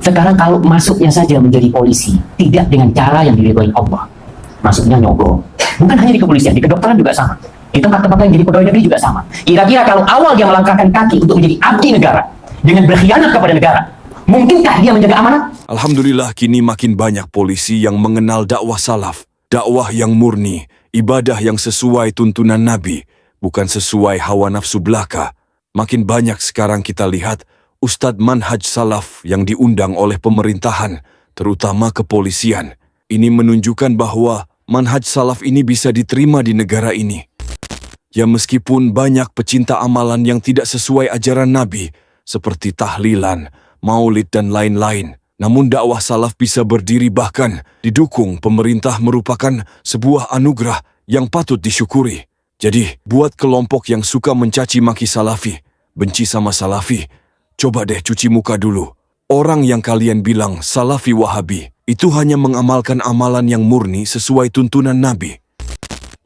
Sekarang kalau masuknya saja menjadi polisi, tidak dengan cara yang diridhoi Allah, masuknya nyogok. Bukan hanya di kepolisian, di kedokteran juga sama. Di tempat-tempat yang jadi pegawai negeri juga sama. Kira-kira kalau awal dia melangkahkan kaki untuk menjadi abdi negara dengan berkhianat kepada negara, mungkinkah dia menjaga amanah? Alhamdulillah kini makin banyak polisi yang mengenal dakwah salaf, dakwah yang murni, ibadah yang sesuai tuntunan Nabi, bukan sesuai hawa nafsu belaka. Makin banyak sekarang kita lihat Ustadz manhaj salaf yang diundang oleh pemerintahan, terutama kepolisian. Ini menunjukkan bahwa manhaj salaf ini bisa diterima di negara ini. Ya meskipun banyak pecinta amalan yang tidak sesuai ajaran Nabi, seperti tahlilan, maulid dan lain-lain, namun dakwah salaf bisa berdiri bahkan didukung pemerintah merupakan sebuah anugerah yang patut disyukuri. Jadi, buat kelompok yang suka mencaci maki salafi, benci sama salafi, coba deh cuci muka dulu. Orang yang kalian bilang salafi wahabi, itu hanya mengamalkan amalan yang murni sesuai tuntunan Nabi.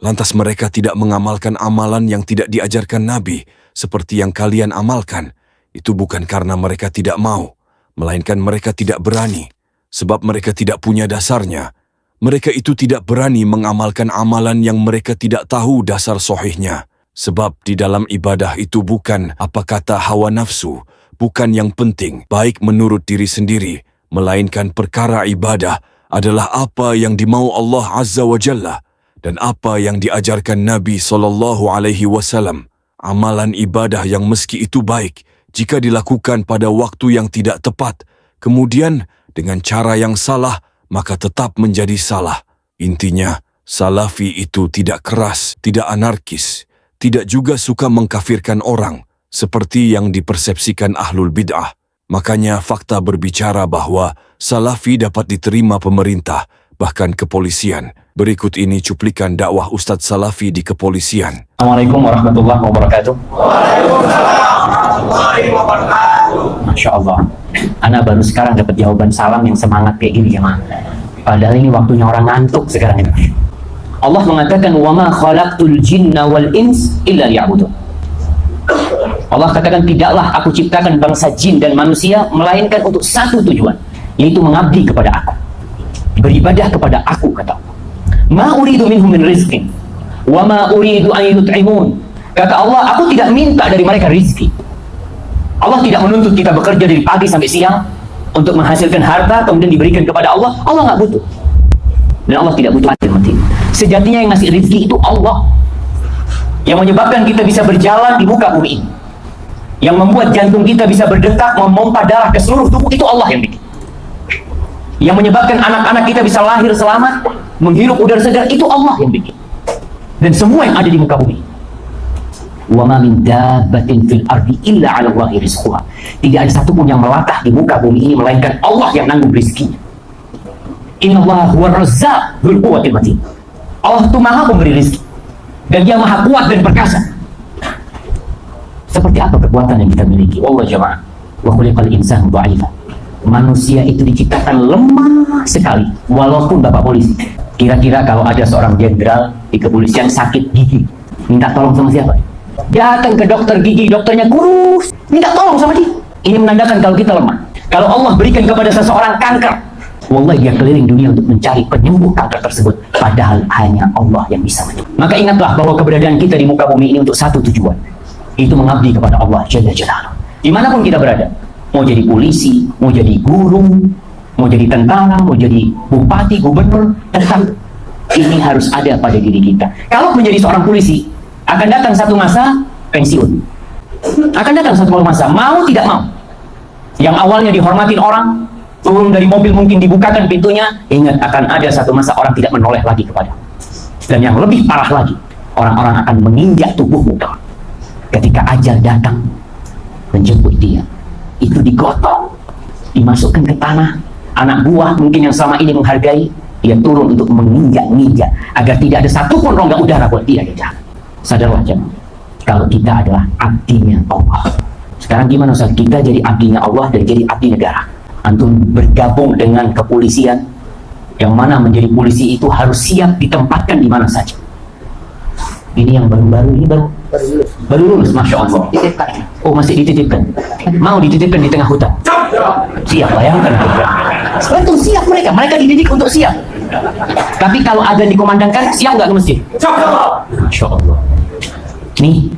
Lantas mereka tidak mengamalkan amalan yang tidak diajarkan Nabi, seperti yang kalian amalkan. Itu bukan karena mereka tidak mau, melainkan mereka tidak berani, sebab mereka tidak punya dasarnya. Mereka itu tidak berani mengamalkan amalan yang mereka tidak tahu dasar sohihnya. Sebab di dalam ibadah itu bukan apa kata hawa nafsu, bukan yang penting, baik menurut diri sendiri, melainkan perkara ibadah adalah apa yang dimau Allah Azza wa Jalla dan apa yang diajarkan Nabi SAW. Amalan ibadah yang meski itu baik, jika dilakukan pada waktu yang tidak tepat, kemudian dengan cara yang salah, maka tetap menjadi salah. Intinya, salafi itu tidak keras, tidak anarkis, tidak juga suka mengkafirkan orang, seperti yang dipersepsikan ahlul bid'ah. Makanya fakta berbicara bahwa salafi dapat diterima pemerintah, bahkan kepolisian. Berikut ini cuplikan dakwah Ustadz Salafi di kepolisian. Assalamualaikum warahmatullahi wabarakatuh. Waalaikumsalam warahmatullahi wabarakatuh. Masya Allah, Ana baru sekarang dapat jawaban salam yang semangat kayak gini ya, padahal ini waktunya orang ngantuk sekarang ini. Allah mengatakan, وَمَا خَلَقْتُ الْجِنَّ وَالْإِنْسِ إِلَّا لِيَعْبُدُونِ. Allah katakan, tidaklah aku ciptakan bangsa jin dan manusia melainkan untuk satu tujuan, yaitu mengabdi kepada aku, beribadah kepada aku, kata Allah. Ma uridu minhum min rizqin wa ma uridu an yut'imun. Kata Allah, aku tidak minta dari mereka rizki. Allah tidak menuntut kita bekerja dari pagi sampai siang untuk menghasilkan harta kemudian diberikan kepada Allah. Allah nggak butuh, dan Allah tidak butuh mati. Sejatinya yang ngasih rizki itu Allah, yang menyebabkan kita bisa berjalan di muka bumi ini, yang membuat jantung kita bisa berdetak, memompa darah ke seluruh tubuh, itu Allah yang bikin. Yang menyebabkan anak-anak kita bisa lahir selamat, menghirup udara segar, itu Allah yang bikin. Dan semua yang ada di muka bumi. Wa ma min dabbatin fil ardi illa 'ala Allahi rizquha. Tidak ada satupun yang melata di muka bumi ini melainkan Allah yang nanggung rezekinya. Innallaha huwar razzaq dzul quwwatil matin. Allah itu Maha pemberi rezeki, dan Dia Maha kuat dan perkasa. Seperti apa kekuatan yang kita miliki? Allah jamaah, wa khuliqal insanu dha'ifa. Manusia itu diciptakan lemah sekali, walaupun Bapak polisi. Kira-kira kalau ada seorang jenderal di kepolisian sakit gigi, minta tolong sama siapa? Datang ke dokter gigi, dokternya kurus, minta tolong sama dia. Ini menandakan kalau kita lemah. Kalau Allah berikan kepada seseorang kanker, wallahi dia keliling dunia untuk mencari penyembuh kanker tersebut, padahal hanya Allah yang bisa menyembuh. Maka ingatlah bahwa keberadaan kita di muka bumi ini untuk satu tujuan, itu mengabdi kepada Allah Jalla Jalaluhu. Dimanapun kita berada, mau jadi polisi, mau jadi guru, mau jadi tentara, mau jadi bupati, gubernur, tetap ini harus ada pada diri kita. Kalau menjadi seorang polisi, akan datang satu masa pensiun. Akan datang satu masa, mau tidak mau. Yang awalnya dihormatin orang, turun dari mobil mungkin dibukakan pintunya, ingat akan ada satu masa orang tidak menoleh lagi kepada. Dan yang lebih parah lagi, orang-orang akan menginjak tubuhmu. Ketika ajal datang menjemput dia, itu digotong, dimasukkan ke tanah. Anak buah mungkin yang selama ini menghargai, dia turun untuk menginjak-injak agar tidak ada satupun rongga udara buat dia di jalan. Sadarlah jemaah, kalau kita adalah abdinya Allah. Sekarang gimana Ustaz? Kita jadi abdinya Allah dan jadi abdi negara. Antum bergabung dengan kepolisian, yang mana menjadi polisi itu harus siap ditempatkan di mana saja. Ini yang baru-baru ini baru lulus, Masya Allah. Oh, masih dititipkan. Mau dititipkan di tengah hutan. Siap, bayangkan. Betul, siap mereka. Mereka dididik untuk siap. Tapi kalau azan dikumandangkan, siap nggak ke masjid? Masya Allah. Nih,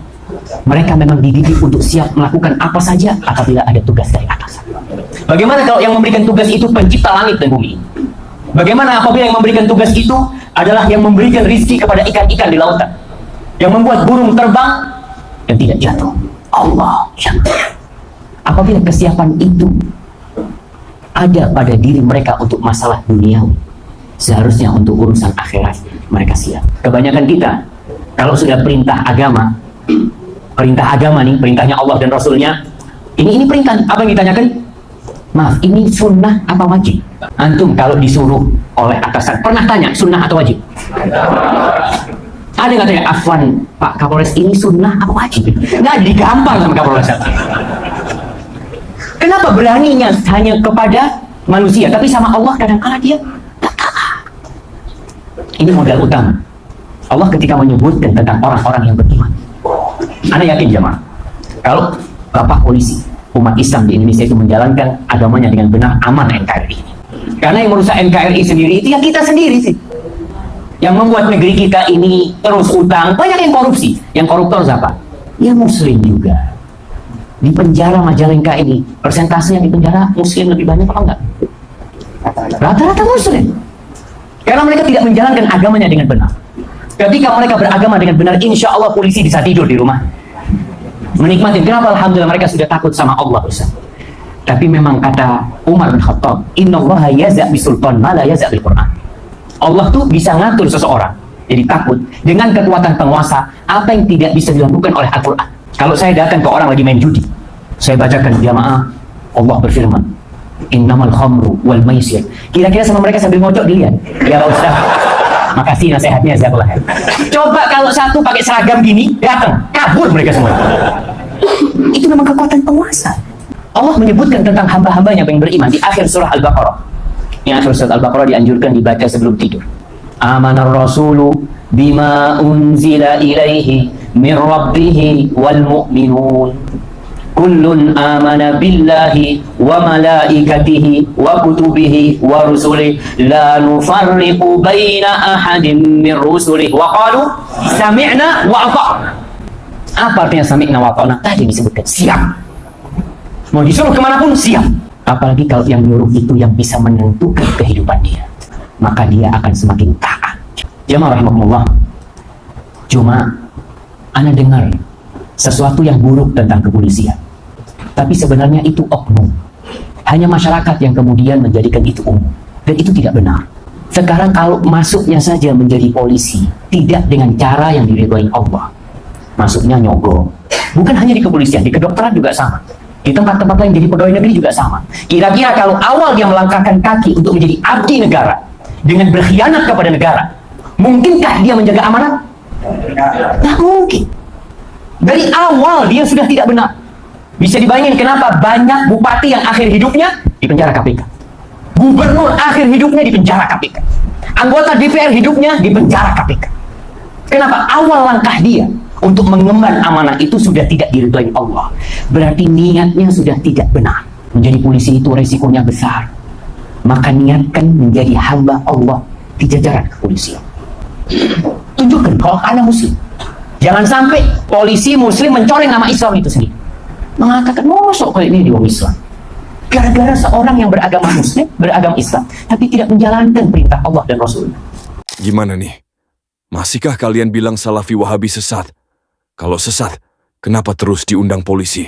mereka memang dididik untuk siap melakukan apa saja apabila ada tugas dari atas. Bagaimana kalau yang memberikan tugas itu pencipta langit dan bumi? Bagaimana apabila yang memberikan tugas itu adalah yang memberikan rizki kepada ikan-ikan di lautan, yang membuat burung terbang dan tidak jatuh? Allah. Apabila kesiapan itu ada pada diri mereka untuk masalah duniawi, seharusnya untuk urusan akhirat mereka siap. Kebanyakan kita kalau sudah perintah agama nih, perintahnya Allah dan Rasulnya, ini perintah, apa yang ditanyakan? Maaf, ini sunnah apa wajib? Antum kalau disuruh oleh atasan, pernah tanya sunnah atau wajib? Ada yang katanya, Afwan, Pak Kapolres, ini sunnah apa wajib? Nggak, digampang sama Kapolres. Kenapa beraninya hanya kepada manusia, tapi sama Allah kadang-kala dia tak kalah. Ini modal utama Allah ketika menyebutkan tentang orang-orang yang beriman. Anda yakin jemaah, kalau Bapak polisi, umat Islam di Indonesia itu menjalankan agamanya dengan benar, aman NKRI ini. Karena yang merusak NKRI sendiri itu ya kita sendiri sih. Yang membuat negeri kita ini terus utang, banyak yang korupsi. Yang koruptor siapa? Ya Muslim juga. Di penjara Majalengka ini, persentase yang di penjara Muslim lebih banyak apa enggak? Rata-rata Muslim. Karena mereka tidak menjalankan agamanya dengan benar. Ketika mereka beragama dengan benar, insya Allah polisi bisa tidur di rumah, menikmati. Kenapa? Alhamdulillah mereka sudah takut sama Allah Ustaz. Tapi memang kata Umar bin Khattab, Innallaha yaza' bisultan ma la yaza' bil Qur'an. Allah tuh bisa ngatur seseorang jadi takut dengan kekuatan penguasa apa yang tidak bisa dilakukan oleh Al-Quran. Kalau saya datang ke orang lagi main judi, saya bacakan jamaah, Allah berfirman, Innamal khamru wal maisir. Kira-kira sama mereka sambil ngocok dilihat, ya Pak Ustaz, makasih nasihatnya, jazakallah khair. Coba kalau satu pakai seragam gini datang, kabur mereka semua. Itu memang kekuatan penguasa. Allah menyebutkan tentang hamba-hambanya yang beriman di akhir surah Al-Baqarah. Yang akhir surah Al-Baqarah dianjurkan dibaca sebelum tidur. Amanar rasulu bima unzila ilaihi min rabbihi wal mu'minun. Kullun amana billahi wa malaikatihi wa kutubihi wa rusulihi la nufarriqu baina ahadin min rusulihi wa qalu sami'na wa ata'na. Apa artinya sami'na wa ata'na? Tadi disebutkan siap. Mau disuruh kemanapun siap. Apalagi kalau yang nyuruh itu yang bisa menentukan kehidupan dia, maka dia akan semakin taat. Jamaah rahimahumullah. Cuma ana dengar sesuatu yang buruk tentang kepolisian, tapi sebenarnya itu oknum. Hanya masyarakat yang kemudian menjadikan itu umum, dan itu tidak benar. Sekarang kalau masuknya saja menjadi polisi tidak dengan cara yang diridhoi Allah, masuknya nyogok. Bukan hanya di kepolisian, di kedokteran juga sama. Di tempat-tempat lain jadi pegawai negeri juga sama. Kira-kira kalau awal dia melangkahkan kaki untuk menjadi abdi negara dengan berkhianat kepada negara, mungkinkah dia menjaga amanat? Tak mungkin. Dari awal dia sudah tidak benar. Bisa dibayangin kenapa banyak bupati yang akhir hidupnya di penjara KPK, gubernur akhir hidupnya di penjara KPK, anggota DPR hidupnya di penjara KPK. Kenapa? Awal langkah dia untuk mengemban amanah itu sudah tidak diridhoi Allah. Berarti niatnya sudah tidak benar. Menjadi polisi itu resikonya besar. Maka niatkan menjadi hamba Allah di jajaran kepolisian. Tunjukkan kalau Anda muslim. Jangan sampai polisi muslim mencoreng nama Islam itu sendiri, mengatakan mosok kayak ini di orang Islam. Gara-gara seorang yang beragama muslim, beragama Islam, tapi tidak menjalankan perintah Allah dan Rasulnya. Gimana nih? Masihkah kalian bilang Salafi Wahabi sesat? Kalau sesat, kenapa terus diundang polisi?